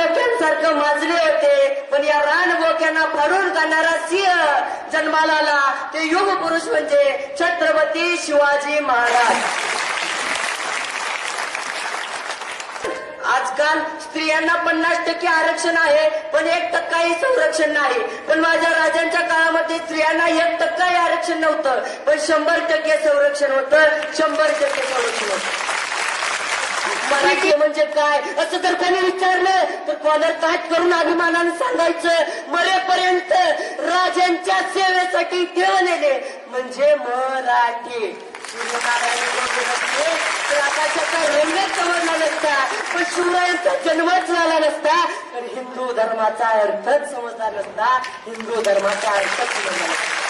बोक्यांसारखं माजले होते, पण या रानबोक्यांना फाडून जाणारा सिंह जन्माला आला. ते युग पुरुष म्हणजे छत्रपती शिवाजी महाराज. आजकाल स्त्रियांना 50% आरक्षण आहे, पण 1% संरक्षण नाही. पण माझ्या राजांच्या काळामध्ये स्त्रियांना 1% आरक्षण नव्हतं, पण 100% संरक्षण होतं. 100% संरक्षण होतं. मराठी म्हणजे काय असं जर कोणी विचारलं तर कॉलर काट करून अभिमानाने सांगायचं, मरेपर्यंत राजांच्या सेवेसाठी देव नेले म्हणजे मराठी. सूर्यनारायण बोलले नसते तर आकाशाचा रंगच समजला नसता, पण शिवरायांचा जन्मच झाला नसता, तर हिंदू धर्माचा अर्थच समजला नसता. हिंदू धर्माचा अर्थच समजला नसता.